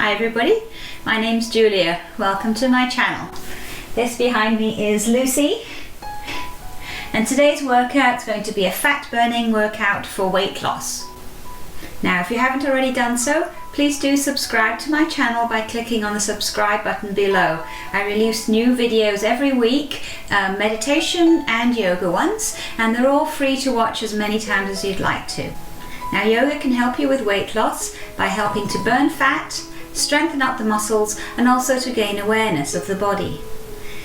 Hi everybody, my name's Julia. Welcome to my channel. This behind me is Lucy, and today's workout is going to be a fat burning workout for weight loss. Now if you haven't already done so, please do subscribe to my channel by clicking on the subscribe button below. I release new videos every week, meditation and yoga ones, and they're all free to watch as many times as you'd like to. Now yoga can help you with weight loss by helping to burn fat, strengthen up the muscles, and also to gain awareness of the body.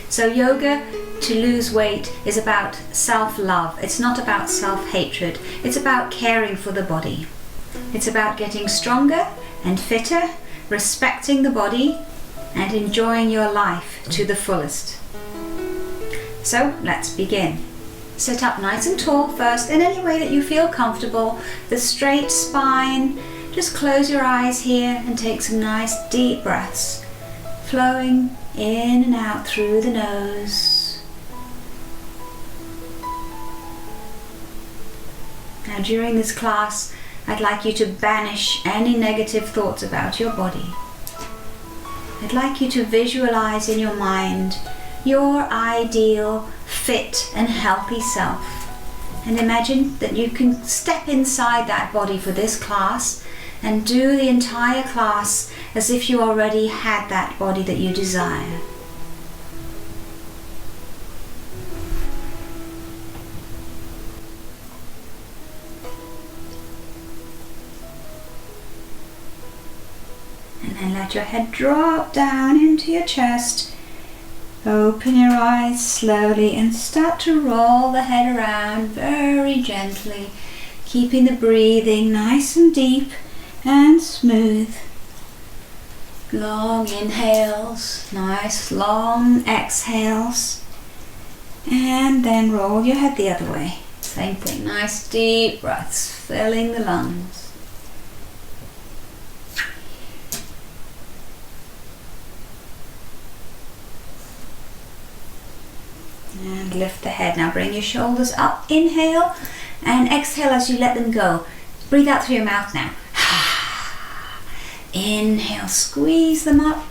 So yoga to lose weight is about self-love. It's not about self-hatred. It's about caring for the body. It's about getting stronger and fitter, respecting the body, and enjoying your life to the fullest. So let's begin. Sit up nice and tall first in any way that you feel comfortable, the straight spine. Just close your eyes here and take some nice deep breaths, flowing in and out through the nose. Now during this class, I'd like you to banish any negative thoughts about your body. I'd like you to visualize in your mind your ideal, fit and healthy self. And imagine that you can step inside that body for this class and do the entire class as if you already had that body that you desire. And then let your head drop down into your chest. Open your eyes slowly and start to roll the head around very gently, keeping the breathing nice and deep and smooth. Long inhales, nice long exhales, and then roll your head the other way. Same thing, nice deep breaths, filling the lungs. And lift the head. Now bring your shoulders up, inhale, and exhale as you let them go. Breathe out through your mouth now. Inhale, squeeze them up.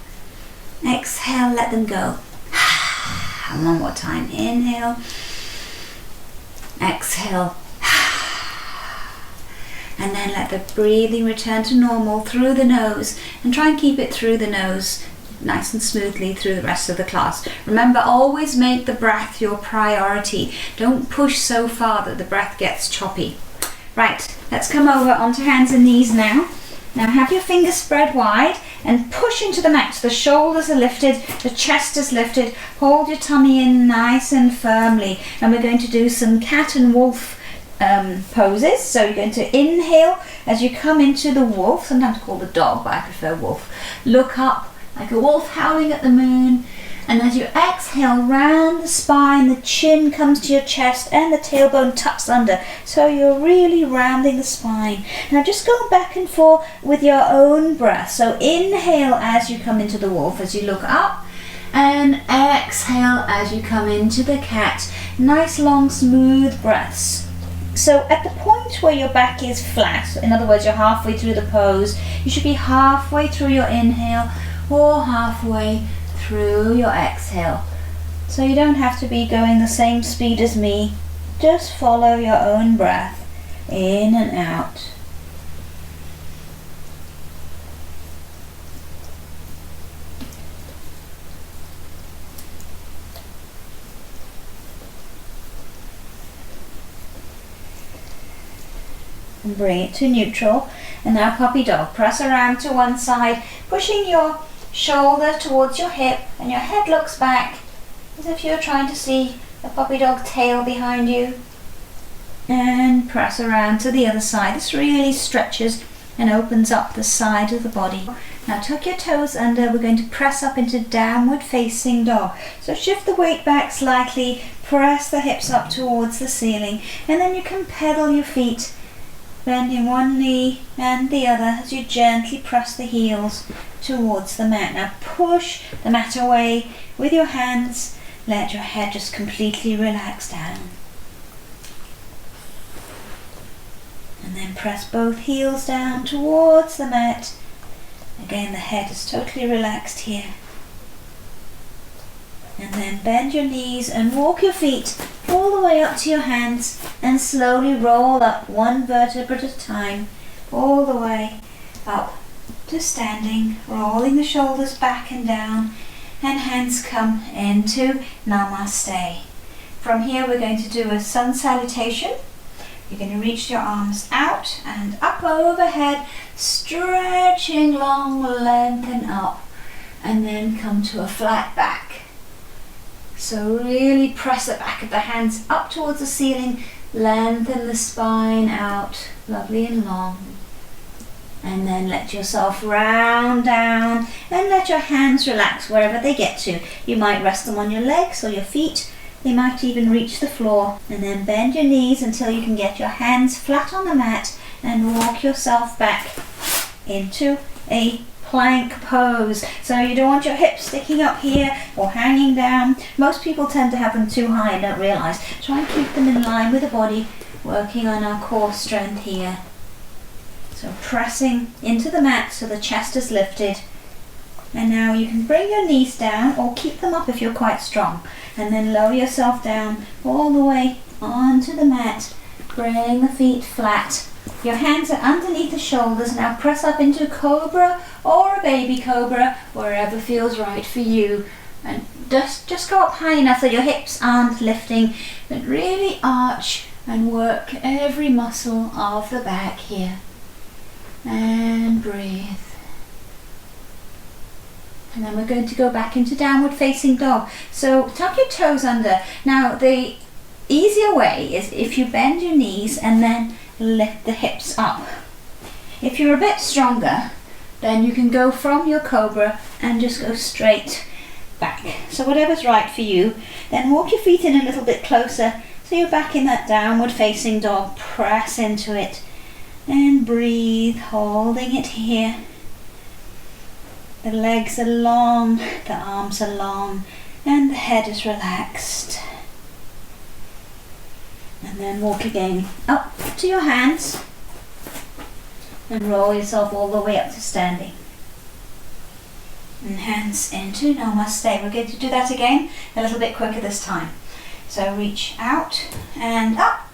Exhale, let them go. And one more time. Inhale. Exhale. And then let the breathing return to normal through the nose. And try and keep it through the nose, nice and smoothly through the rest of the class. Remember, always make the breath your priority. Don't push so far that the breath gets choppy. Right, let's come over onto hands and knees now. Now have your fingers spread wide and push into the mat. The shoulders are lifted, the chest is lifted. Hold your tummy in nice and firmly. And we're going to do some cat and wolf poses. So you're going to inhale as you come into the wolf, sometimes called the dog, but I prefer wolf. Look up like a wolf howling at the moon. And as you exhale, round the spine, the chin comes to your chest and the tailbone tucks under. So you're really rounding the spine. Now just go back and forth with your own breath. So inhale as you come into the wolf, as you look up, and exhale as you come into the cat. Nice long smooth breaths. So at the point where your back is flat, in other words you're halfway through the pose, you should be halfway through your inhale or halfway through your exhale. So you don't have to be going the same speed as me. Just follow your own breath in and out. And bring it to neutral. And now puppy dog. Press around to one side, pushing your shoulder towards your hip, and your head looks back as if you're trying to see a puppy dog tail behind you. And press around to the other side. This really stretches and opens up the side of the body. Now tuck your toes under. We're going to press up into downward facing dog. So shift the weight back slightly, press the hips up towards the ceiling, and then you can pedal your feet, bending one knee and the other as you gently press the heels towards the mat. Now push the mat away with your hands. Let your head just completely relax down. And then press both heels down towards the mat Again, the head is totally relaxed here. And then bend your knees and walk your feet all the way up to your hands and slowly roll up one vertebra at a time, all the way up to standing, rolling the shoulders back and down, and hands come into Namaste. From here we're going to do a sun salutation. You're going to reach your arms out and up overhead, stretching long, lengthen up, and then come to a flat back. So really press the back of the hands up towards the ceiling, lengthen the spine out, lovely and long. And then let yourself round down and let your hands relax wherever they get to. You might rest them on your legs or your feet. They might even reach the floor. And then bend your knees until you can get your hands flat on the mat and walk yourself back into a plank pose. So you don't want your hips sticking up here or hanging down. Most people tend to have them too high and don't realize. Try and keep them in line with the body, working on our core strength here. So pressing into the mat so the chest is lifted. And now you can bring your knees down or keep them up if you're quite strong. And then lower yourself down all the way onto the mat. Bring the feet flat. Your hands are underneath the shoulders. Now press up into cobra or a baby cobra, wherever feels right for you. And just go up high enough so your hips aren't lifting, but really arch and work every muscle of the back here. And breathe. And then we're going to go back into downward facing dog. So tuck your toes under. Now the easier way is if you bend your knees and then lift the hips up. If you're a bit stronger, then you can go from your cobra and just go straight back. So whatever's right for you. Then walk your feet in a little bit closer so you're back in that downward facing dog. Press into it and breathe, holding it here. The legs are long, the arms are long, and the head is relaxed. And then walk again up to your hands and roll yourself all the way up to standing. And hands into Namaste. We're going to do that again a little bit quicker this time. So reach out and up,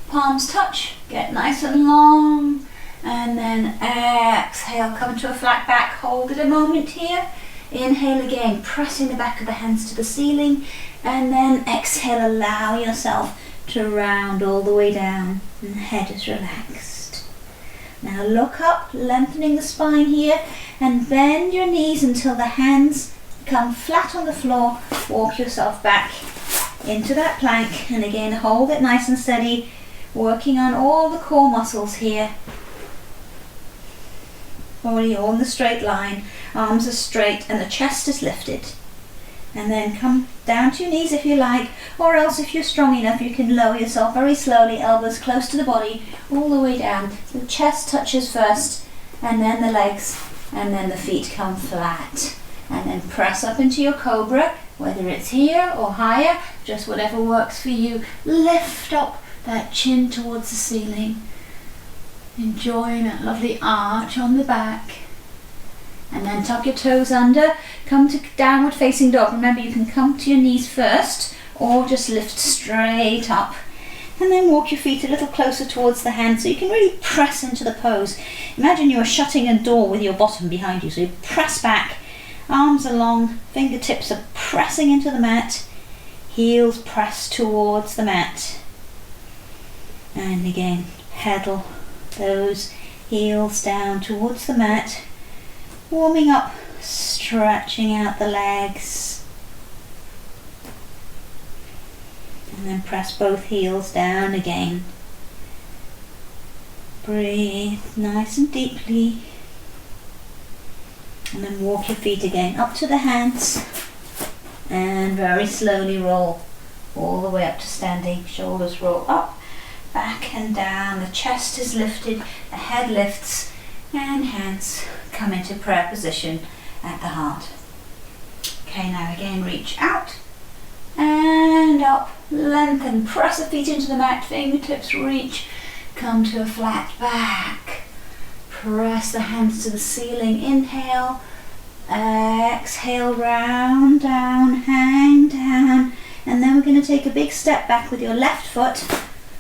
palms touch, get nice and long, and then exhale, come to a flat back, hold it a moment here. Inhale again, pressing the back of the hands to the ceiling, and then exhale, allow yourself to round all the way down, and the head is relaxed. Now look up, lengthening the spine here, and bend your knees until the hands come flat on the floor. Walk yourself back into that plank, and again hold it nice and steady, working on all the core muscles here. Body all in the straight line, arms are straight and the chest is lifted. And then come down to your knees if you like, or else if you're strong enough you can lower yourself very slowly, elbows close to the body, all the way down. The chest touches first, and then the legs, and then the feet come flat. And then press up into your cobra, whether it's here or higher, just whatever works for you. Lift up that chin towards the ceiling. Enjoying that lovely arch on the back. And then tuck your toes under, come to downward facing dog. Remember, you can come to your knees first or just lift straight up. And then walk your feet a little closer towards the hands so you can really press into the pose. Imagine you are shutting a door with your bottom behind you. So you press back, arms are long, fingertips are pressing into the mat, heels press towards the mat. And again, pedal those heels down towards the mat, warming up, stretching out the legs, and then press both heels down again. Breathe nice and deeply, and then walk your feet again up to the hands and very slowly roll all the way up to standing. Shoulders roll up, back and down, the chest is lifted, the head lifts, and hands come into prayer position at the heart. Okay, now again reach out and up, lengthen, press the feet into the mat, fingertips reach, come to a flat back, Press the hands to the ceiling. Inhale. Exhale, round down, hang down. And then we're going to take a big step back with your left foot.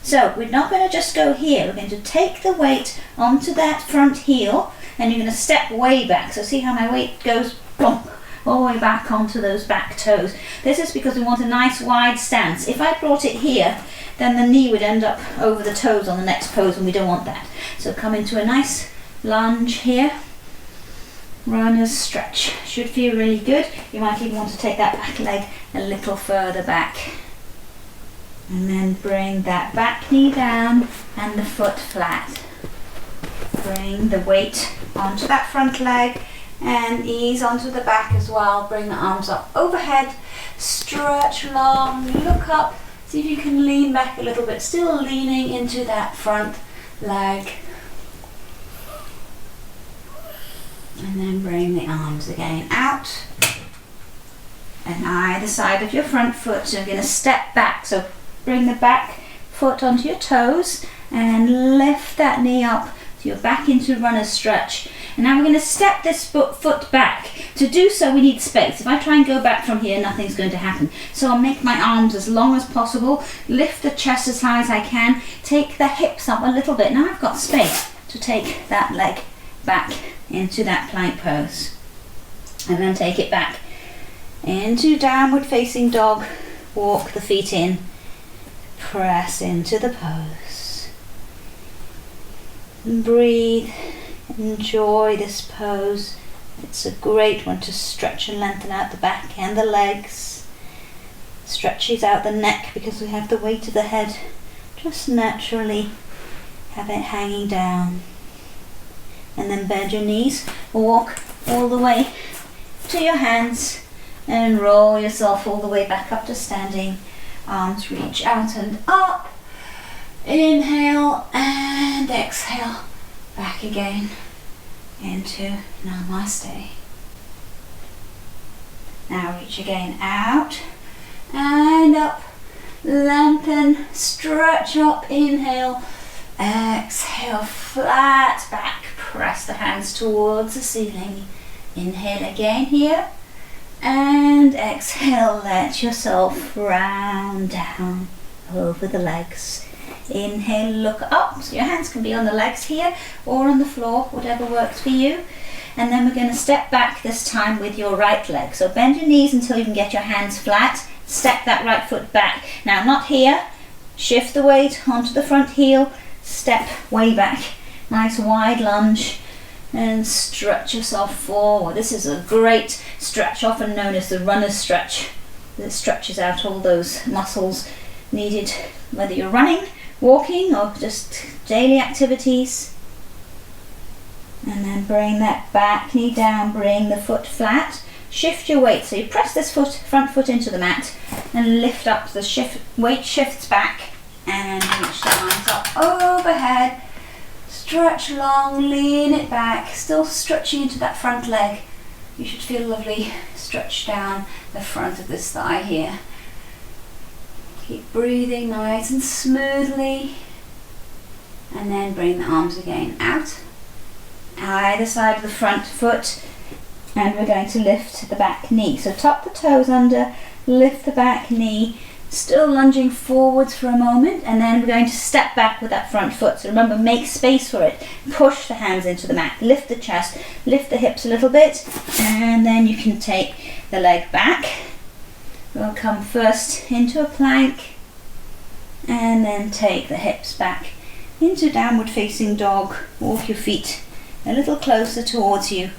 So we're not going to just go here. We're going to take the weight onto that front heel and you're going to step way back. So see how my weight goes plump all the way back onto those back toes. This is because we want a nice wide stance. If I brought it here, then the knee would end up over the toes on the next pose and we don't want that. So come into a nice lunge here. Runner's stretch. Should feel really good. You might even want to take that back leg a little further back. And then bring that back knee down and the foot flat. Bring the weight onto that front leg and ease onto the back as well. Bring the arms up overhead. Stretch long, look up. See if you can lean back a little bit. Still leaning into that front leg. And then bring the arms again out. And either side of your front foot. So you're going to step back. So bring the back foot onto your toes and lift that knee up so you're back into runner's stretch. And now we're going to step this foot back. To do so we need space. If I try and go back from here, nothing's going to happen. So I'll make my arms as long as possible, lift the chest as high as I can, take the hips up a little bit. Now I've got space to take that leg back into that plank pose. And then take it back into downward facing dog. Walk the feet in. Press into the pose. And breathe. Enjoy this pose. It's a great one to stretch and lengthen out the back and the legs. Stretches out the neck because we have the weight of the head. Just naturally have it hanging down. And then bend your knees. Walk all the way to your hands and roll yourself all the way back up to standing. Arms reach out and up. Inhale and exhale. Back again into Namaste. Now reach again out and up. Lengthen, stretch up. Inhale, exhale, flat back. Press the hands towards the ceiling. Inhale again here. And exhale, let yourself round down over the legs. Inhale, look up. So your hands can be on the legs here or on the floor, whatever works for you. And then we're going to step back this time with your right leg. So bend your knees until you can get your hands flat. Step that right foot back. Now not here. Shift the weight onto the front heel. Step way back. Nice wide lunge. And stretch yourself forward. This is a great stretch, often known as the runner's stretch. It stretches out all those muscles needed, whether you're running, walking, or just daily activities. And then bring that back knee down, bring the foot flat. Shift your weight. So you press this front foot into the mat and lift up. The weight shifts back and reach the arms up overhead. Stretch long, lean it back, still stretching into that front leg. You should feel lovely. Stretch down the front of this thigh here. Keep breathing nice and smoothly. And then bring the arms again out. Either side of the front foot. And we're going to lift the back knee. So tuck the toes under, lift the back knee. Still lunging forwards for a moment, and then we're going to step back with that front foot. So remember, make space for it. Push the hands into the mat, lift the chest, lift the hips a little bit, and then you can take the leg back. We'll come first into a plank, and then take the hips back into downward facing dog. Walk your feet a little closer towards you,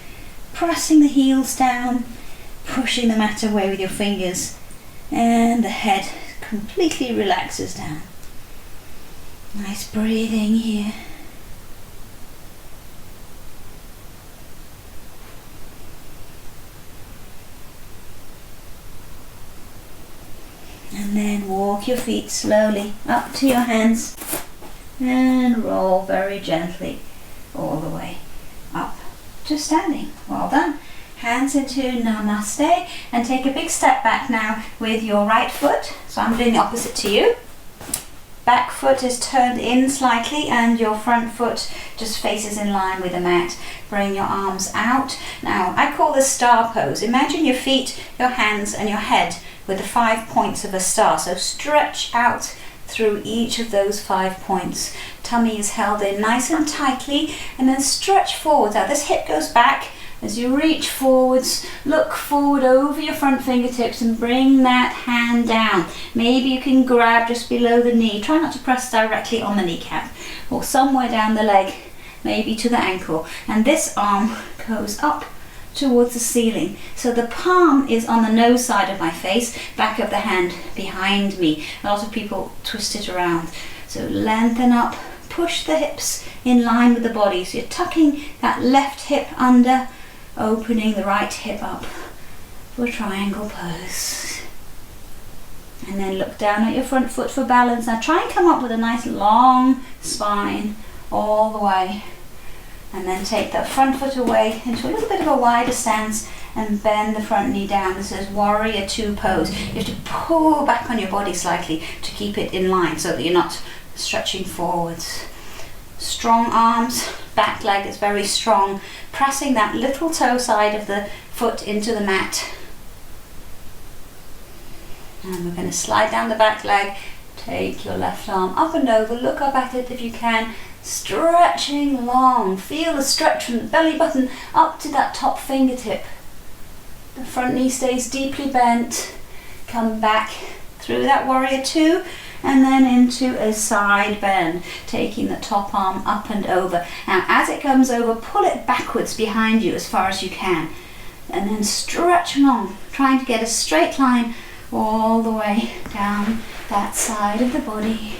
pressing the heels down, pushing the mat away with your fingers. And the head completely relaxes down. Nice breathing here. And then walk your feet slowly up to your hands and roll very gently all the way up to standing. Well done. Hands into Namaste and take a big step back now with your right foot. So I'm doing the opposite to you. back foot is turned in slightly and your front foot just faces in line with the mat. Bring your arms out. Now, I call this star pose. Imagine your feet, your hands and your head with the 5 points of a star. So stretch out through each of those 5 points. Tummy is held in nice and tightly, and then stretch forwards. Now this hip goes back. As you reach forwards, look forward over your front fingertips and bring that hand down. Maybe you can grab just below the knee. Try not to press directly on the kneecap, or somewhere down the leg, maybe to the ankle. And this arm goes up towards the ceiling. So the palm is on the nose side of my face, back of the hand behind me. A lot of people twist it around. So lengthen up, push the hips in line with the body. So you're tucking that left hip under, opening the right hip up for a triangle pose. And then look down at your front foot for balance. Now try and come up with a nice long spine all the way. And then take that front foot away into a little bit of a wider stance and bend the front knee down. This is warrior two pose. You have to pull back on your body slightly to keep it in line so that you're not stretching forwards. Strong arms, back leg is very strong. Pressing that little toe side of the foot into the mat. And we're going to slide down the back leg. Take your left arm up and over. Look up at it if you can. Stretching long. Feel the stretch from the belly button up to that top fingertip. The front knee stays deeply bent. Come back through that warrior two and then into a side bend, taking the top arm up and over. Now as it comes over, pull it backwards behind you as far as you can, and then stretch long, trying to get a straight line all the way down that side of the body.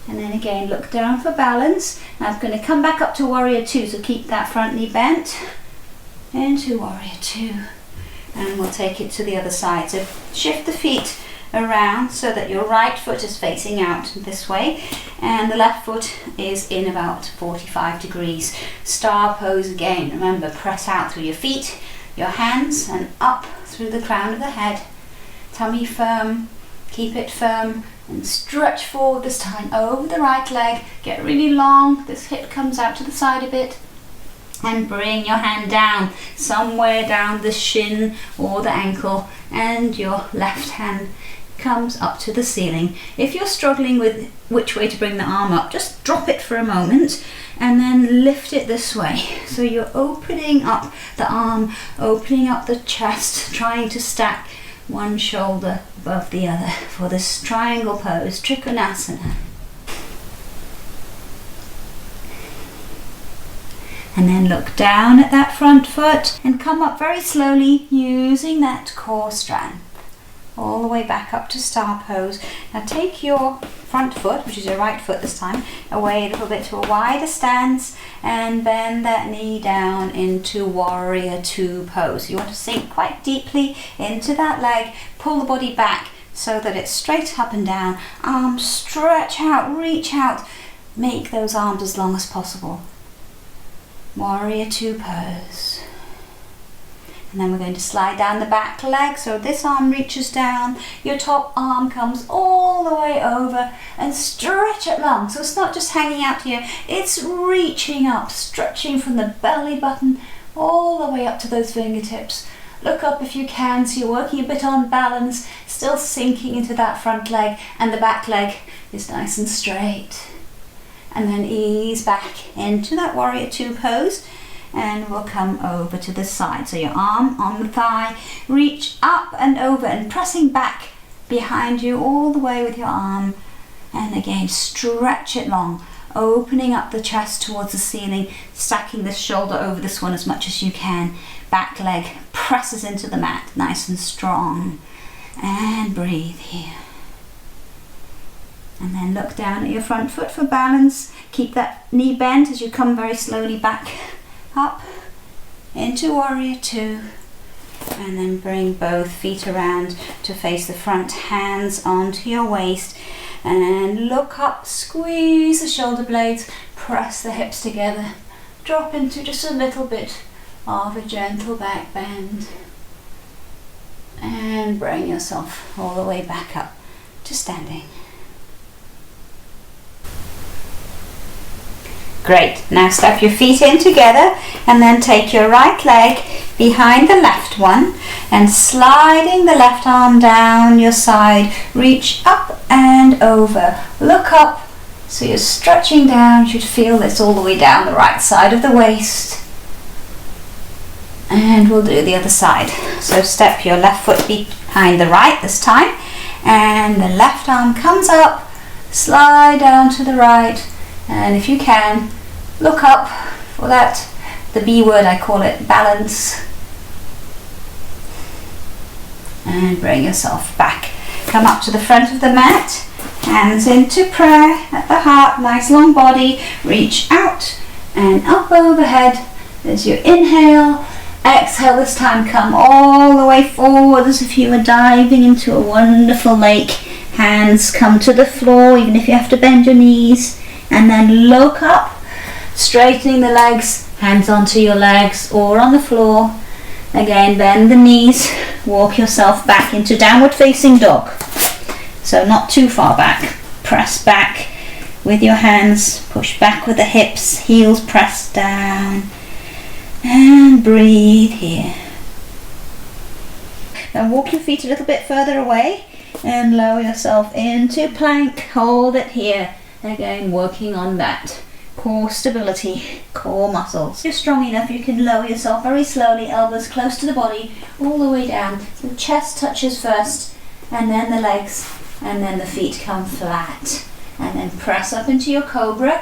And then again, look down for balance. Now I'm going to come back up to warrior two, so keep that front knee bent into warrior two, and we'll take it to the other side. So shift the feet around so that your right foot is facing out this way and the left foot is in about 45 degrees. Star pose again. Remember, press out through your feet, your hands, and up through the crown of the head. Tummy firm, keep it firm, and stretch forward this time over the right leg. Get really long. This hip comes out to the side a bit. And bring your hand down, somewhere down the shin or the ankle, and your left hand comes up to the ceiling. If you're struggling with which way to bring the arm up, just drop it for a moment and then lift it this way. So you're opening up the arm, opening up the chest, trying to stack one shoulder above the other for this triangle pose, Trikonasana. And then look down at that front foot and come up very slowly using that core strength. All the way back up to star pose. Now take your front foot, which is your right foot this time, away a little bit to a wider stance and bend that knee down into warrior two pose. You want to sink quite deeply into that leg, pull the body back so that it's straight up and down. Arms stretch out, reach out, make those arms as long as possible. Warrior two pose. And then we're going to slide down the back leg, so this arm reaches down, your top arm comes all the way over and stretch it long. So it's not just hanging out here, it's reaching up, stretching from the belly button all the way up to those fingertips. Look up if you can, so you're working a bit on balance, still sinking into that front leg, and the back leg is nice and straight. And then ease back into that warrior two pose. And we'll come over to the side. So your arm on the thigh, reach up and over and pressing back behind you all the way with your arm. And again, stretch it long, opening up the chest towards the ceiling, stacking this shoulder over this one as much as you can. Back leg presses into the mat, nice and strong. And breathe here. And then look down at your front foot for balance. Keep that knee bent as you come very slowly back up into warrior two, and then bring both feet around to face the front, hands onto your waist, and look up, squeeze the shoulder blades, press the hips together, drop into just a little bit of a gentle back bend, and bring yourself all the way back up to standing. Great. Now step your feet in together and then take your right leg behind the left one and sliding the left arm down your side, reach up and over. Look up. So you're stretching down. You should feel this all the way down the right side of the waist. And we'll do the other side. So step your left foot behind the right this time. And the left arm comes up. Slide down to the right. And if you can, look up for that, the B word, I call it, balance. And bring yourself back. Come up to the front of the mat. Hands into prayer at the heart, nice long body, reach out and up overhead as you inhale. Exhale, this time come all the way forward as if you were diving into a wonderful lake. Hands come to the floor, even if you have to bend your knees, and then look up, straightening the legs, hands onto your legs or on the floor. Again, bend the knees, walk yourself back into downward facing dog. So not too far back. Press back with your hands, push back with the hips, heels pressed down, and breathe here. Now walk your feet a little bit further away and lower yourself into plank. Hold it here. Again, working on that core stability, core muscles. If you're strong enough, you can lower yourself very slowly, elbows close to the body, all the way down. The chest touches first, and then the legs. And then the feet come flat. And then press up into your cobra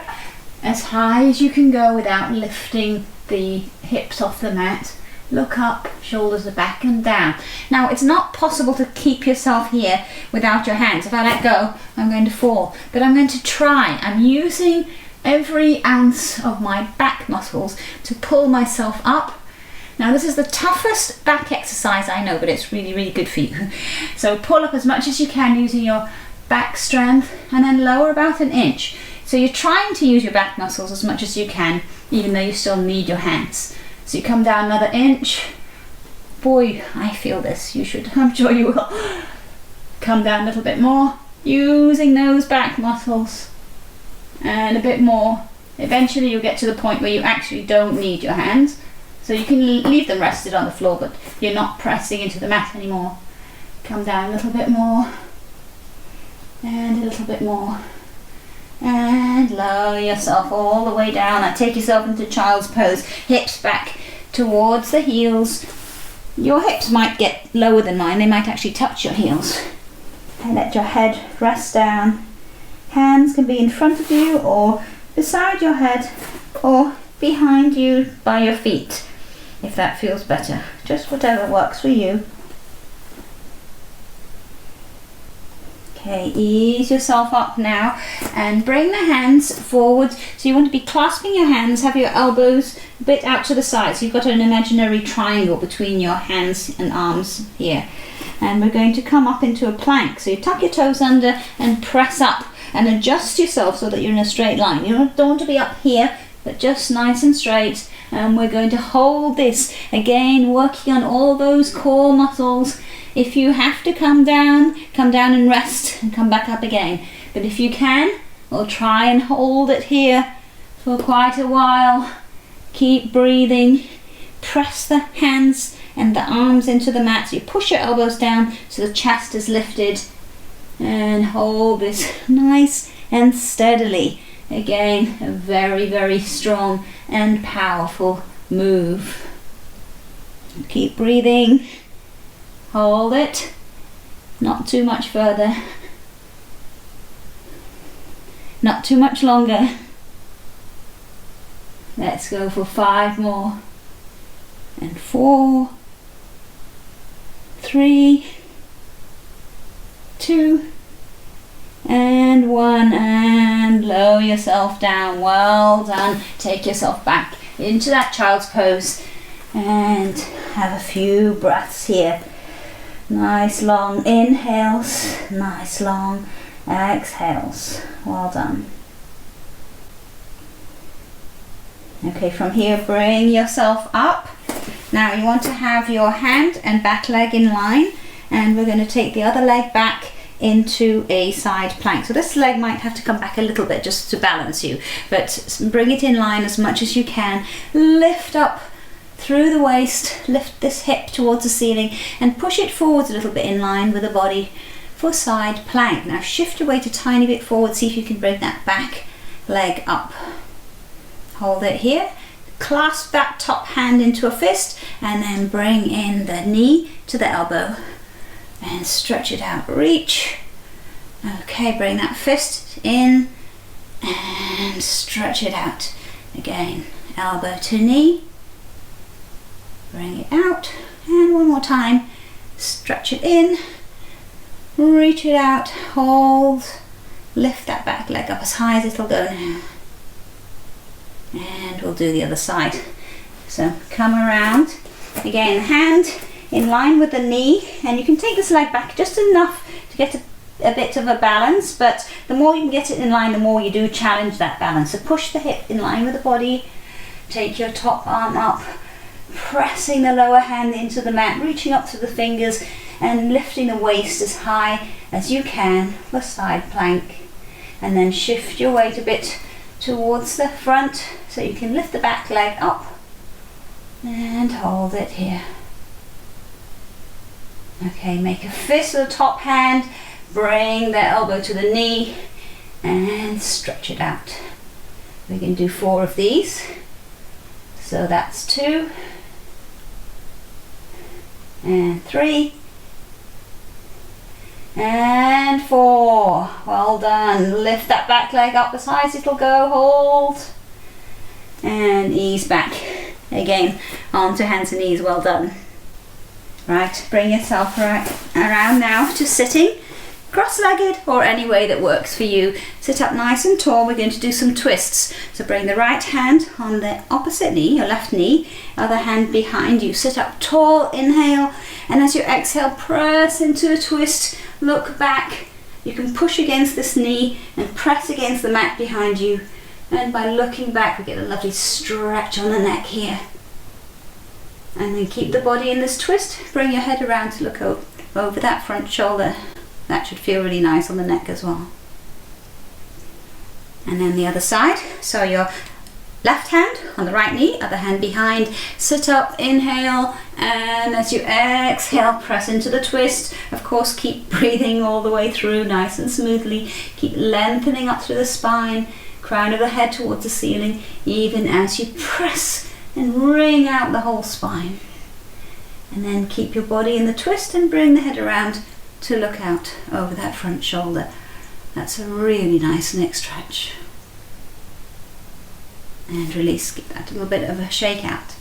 as high as you can go without lifting the hips off the mat. Look up, shoulders are back and down. Now it's not possible to keep yourself here without your hands. If I let go, I'm going to fall. But I'm going to try. I'm using every ounce of my back muscles to pull myself up. Now this is the toughest back exercise I know, but it's really, really good for you. So pull up as much as you can using your back strength and then lower about an inch. So you're trying to use your back muscles as much as you can, even though you still need your hands. So you come down another inch. Boy, I feel this. You should. I'm sure you will. Come down a little bit more, using those back muscles. And a bit more. Eventually you'll get to the point where you actually don't need your hands. So you can leave them rested on the floor, but you're not pressing into the mat anymore. Come down a little bit more. And a little bit more. And lower yourself all the way down. Now take yourself into child's pose. Hips back towards the heels. Your hips might get lower than mine. They might actually touch your heels. And let your head rest down. Hands can be in front of you or beside your head or behind you by your feet, if that feels better. Just whatever works for you. Okay, ease yourself up now and bring the hands forward. So you want to be clasping your hands, have your elbows a bit out to the side. So you've got an imaginary triangle between your hands and arms here. And we're going to come up into a plank. So you tuck your toes under and press up and adjust yourself so that you're in a straight line. You don't want to be up here, but just nice and straight. And we're going to hold this, again working on all those core muscles. If you have to come down and rest and come back up again. But if you can, we'll try and hold it here for quite a while. Keep breathing. Press the hands and the arms into the mat. So you push your elbows down so the chest is lifted. And hold this nice and steadily. Again, a very, very strong and powerful move. Keep breathing. Hold it. Not too much further. Not too much longer. Let's go for 5 more. And 4, 3, 2, and 1, and lower yourself down. Well done. Take yourself back into that child's pose and have a few breaths here. Nice long inhales, nice long exhales. Well done. Okay, from here bring yourself up. Now you want to have your hand and back leg in line, and we're going to take the other leg back into a side plank. So this leg might have to come back a little bit just to balance you, but bring it in line as much as you can. Lift up through the waist, lift this hip towards the ceiling and push it forwards a little bit in line with the body for side plank. Now shift your weight a tiny bit forward, see if you can bring that back leg up. Hold it here, clasp that top hand into a fist and then bring in the knee to the elbow and stretch it out, reach. Okay, bring that fist in and stretch it out. Again, elbow to knee, bring it out, and one more time, stretch it in, reach it out, hold, lift that back leg up as high as it'll go now. And we'll do the other side. So come around, again, hand in line with the knee, and you can take this leg back just enough to get a bit of a balance, but the more you can get it in line, the more you do challenge that balance. So push the hip in line with the body, take your top arm up, pressing the lower hand into the mat, reaching up to the fingers and lifting the waist as high as you can for side plank. And then shift your weight a bit towards the front so you can lift the back leg up and hold it here. Okay, make a fist with the top hand, bring the elbow to the knee and stretch it out. We can do 4 of these. So that's 2 and 3 and 4. Well done. Lift that back leg up as high as it'll go, hold and ease back. Again, onto hands and knees, well done. Right, bring yourself right around now to sitting, cross-legged or any way that works for you. Sit up nice and tall. We're going to do some twists. So bring the right hand on the opposite knee, your left knee, other hand behind you. Sit up tall, inhale, and as you exhale, press into a twist, look back. You can push against this knee and press against the mat behind you. And by looking back, we get a lovely stretch on the neck here. And then keep the body in this twist. Bring your head around to look over that front shoulder. That should feel really nice on the neck as well. And then the other side. So your left hand on the right knee, other hand behind. Sit up, inhale, and as you exhale, press into the twist. Of course, keep breathing all the way through, nice and smoothly. Keep lengthening up through the spine, crown of the head towards the ceiling, even as you press and wring out the whole spine. And then keep your body in the twist and bring the head around to look out over that front shoulder. That's a really nice neck stretch. And release, give that a little bit of a shake out.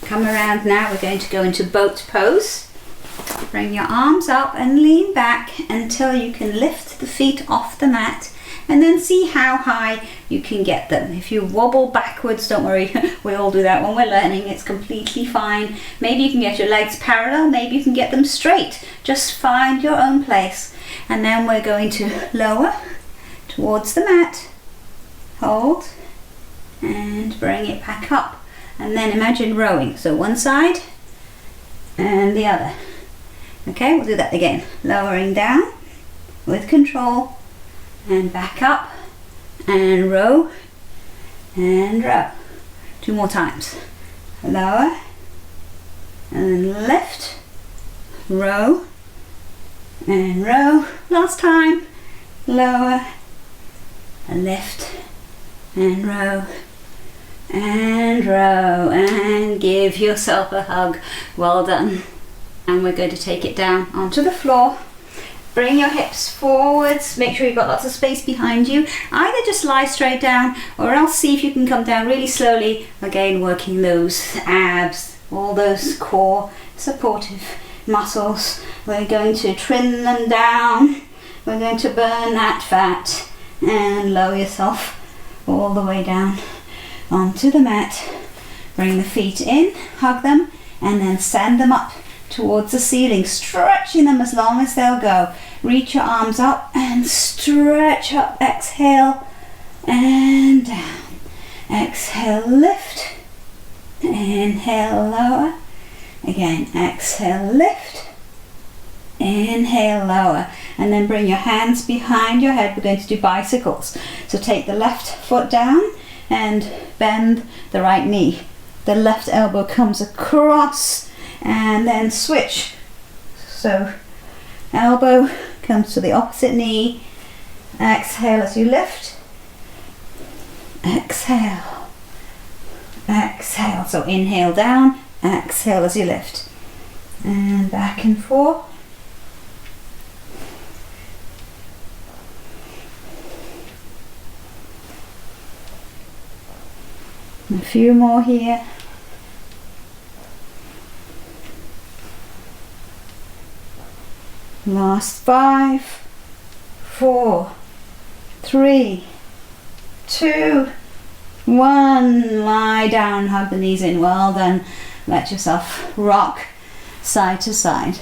Come around now, we're going to go into boat pose. Bring your arms up and lean back until you can lift the feet off the mat, and then see how high you can get them. If you wobble backwards, don't worry, we all do that when we're learning, it's completely fine. Maybe you can get your legs parallel, maybe you can get them straight. Just find your own place. And then we're going to lower towards the mat, hold, and bring it back up. And then imagine rowing, so one side and the other. Okay, we'll do that again. Lowering down with control and back up and row and row. 2 more times. Lower and lift, row and row. Last time. Lower and lift and row and row, and give yourself a hug. Well done. And we're going to take it down onto the floor. Bring your hips forwards, make sure you've got lots of space behind you. Either just lie straight down or else see if you can come down really slowly. Again, working those abs, all those core supportive muscles. We're going to trim them down. We're going to burn that fat and lower yourself all the way down onto the mat. Bring the feet in, hug them, and then send them up towards the ceiling, stretching them as long as they'll go. Reach your arms up and stretch up. Exhale and down. Exhale, lift. Inhale, lower. Again, exhale, lift. Inhale, lower, and then bring your hands behind your head. We're going to do bicycles. So take the left foot down and bend the right knee. The left elbow comes across and then switch. So elbow comes to the opposite knee. Exhale as you lift. Exhale. Exhale. So inhale down, exhale as you lift. And back and forth. A few more here. Last 5, 4, 3, 2, 1. Lie down, hug the knees in. Well done. Let yourself rock side to side.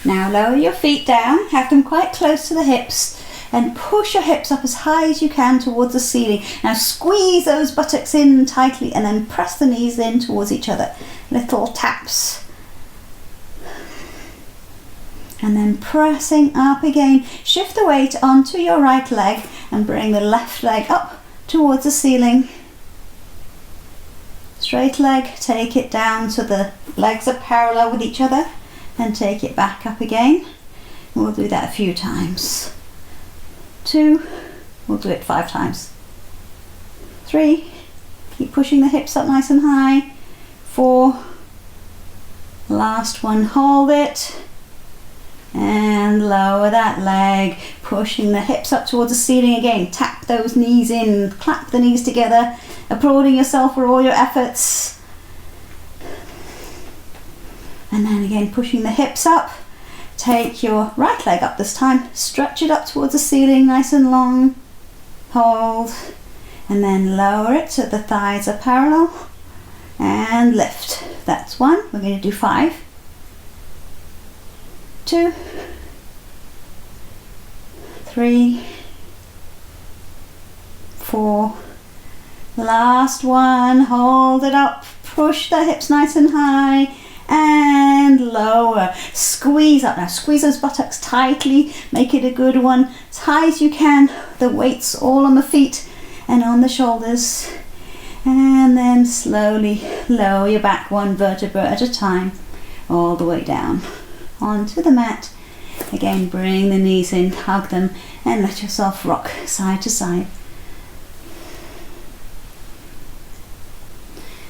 Now lower your feet down, have them quite close to the hips, and push your hips up as high as you can towards the ceiling. Now squeeze those buttocks in tightly and then press the knees in towards each other. Little taps. And then pressing up again. Shift the weight onto your right leg and bring the left leg up towards the ceiling. Straight leg, take it down so the legs are parallel with each other, and take it back up again. We'll do that a few times. 2, we'll do it 5 times. 3, keep pushing the hips up nice and high. 4, last one, hold it. And lower that leg, pushing the hips up towards the ceiling again. Tap those knees in, clap the knees together, applauding yourself for all your efforts. And then again, pushing the hips up. Take your right leg up this time, stretch it up towards the ceiling, nice and long. Hold, and then lower it so the thighs are parallel. And lift. That's 1. We're going to do 5. 2, 3, 4. Last one. Hold it up. Push the hips nice and high. And lower. Squeeze up. Now squeeze those buttocks tightly. Make it a good one. As high as you can. The weight's all on the feet and on the shoulders. And then slowly lower your back 1 vertebra at a time. All the way down onto the mat. Again, bring the knees in, hug them, and let yourself rock side to side.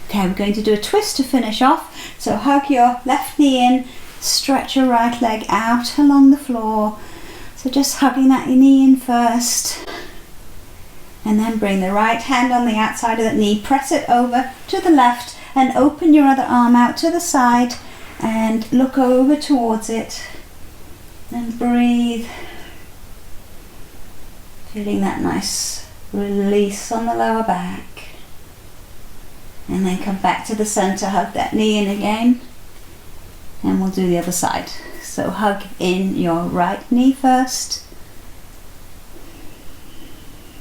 Okay, we're going to do a twist to finish off. So hug your left knee in, stretch your right leg out along the floor. So just hugging that knee in first. And then bring the right hand on the outside of that knee, press it over to the left, and open your other arm out to the side and look over towards it. And breathe. Feeling that nice release on the lower back. And then come back to the center, hug that knee in again. And we'll do the other side. So hug in your right knee first.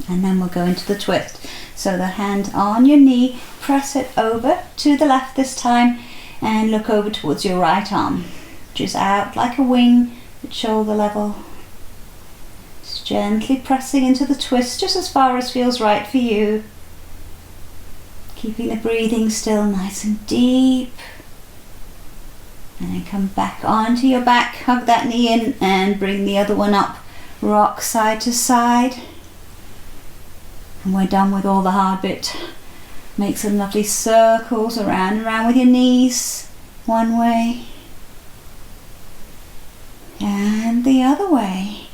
And then we'll go into the twist. So the hand on your knee, press it over to the left this time, and look over towards your right arm. Just out like a wing at shoulder level. Just gently pressing into the twist just as far as feels right for you. Keeping the breathing still nice and deep. And then come back onto your back, hug that knee in and bring the other one up. Rock side to side. And we're done with all the hard bit. Make some lovely circles around and around with your knees. One way. And the other way.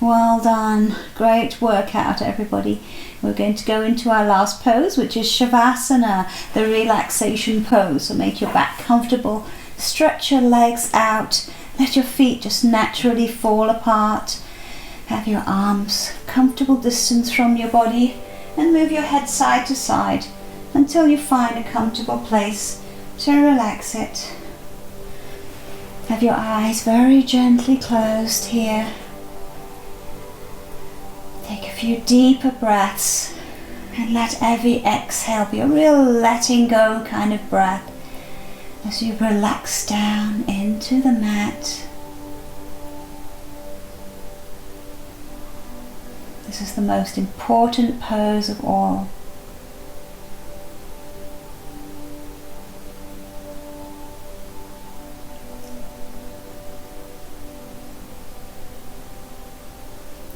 Well done. Great workout, everybody. We're going to go into our last pose, which is Shavasana, the relaxation pose. So make your back comfortable. Stretch your legs out. Let your feet just naturally fall apart. Have your arms comfortable distance from your body, and move your head side to side until you find a comfortable place to relax it. Have your eyes very gently closed here. Take a few deeper breaths and let every exhale be a real letting go kind of breath. as you relax down into the mat. This is the most important pose of all.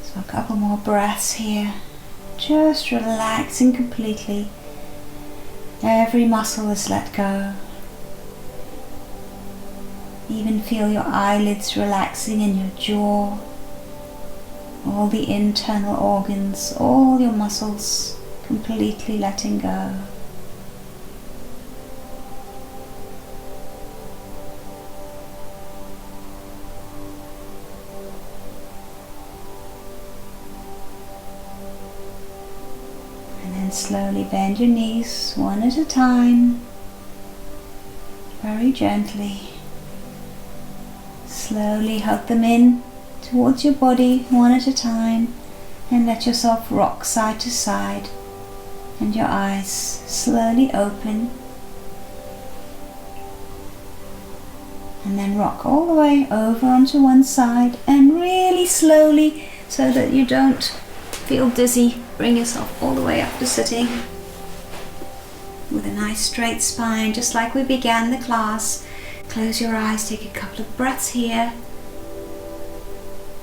So a couple more breaths here, just relaxing completely. Every muscle is let go. Even feel your eyelids relaxing in your jaw. All the internal organs, all your muscles completely letting go. And then slowly bend your knees one at a time, very gently. Slowly hug them in towards your body one at a time, and let yourself rock side to side, and your eyes slowly open, and then rock all the way over onto one side, and really slowly, so that you don't feel dizzy, bring yourself all the way up to sitting with a nice straight spine, just like we began the class. Close your eyes, take a couple of breaths here.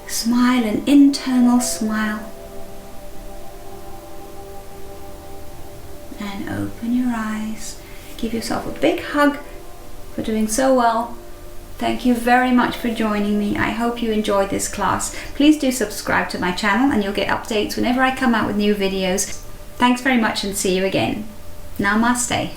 Smile, an internal smile. And open your eyes. Give yourself a big hug for doing so well. Thank you very much for joining me. I hope you enjoyed this class. Please do subscribe to my channel and you'll get updates whenever I come out with new videos. Thanks very much and see you again. Namaste.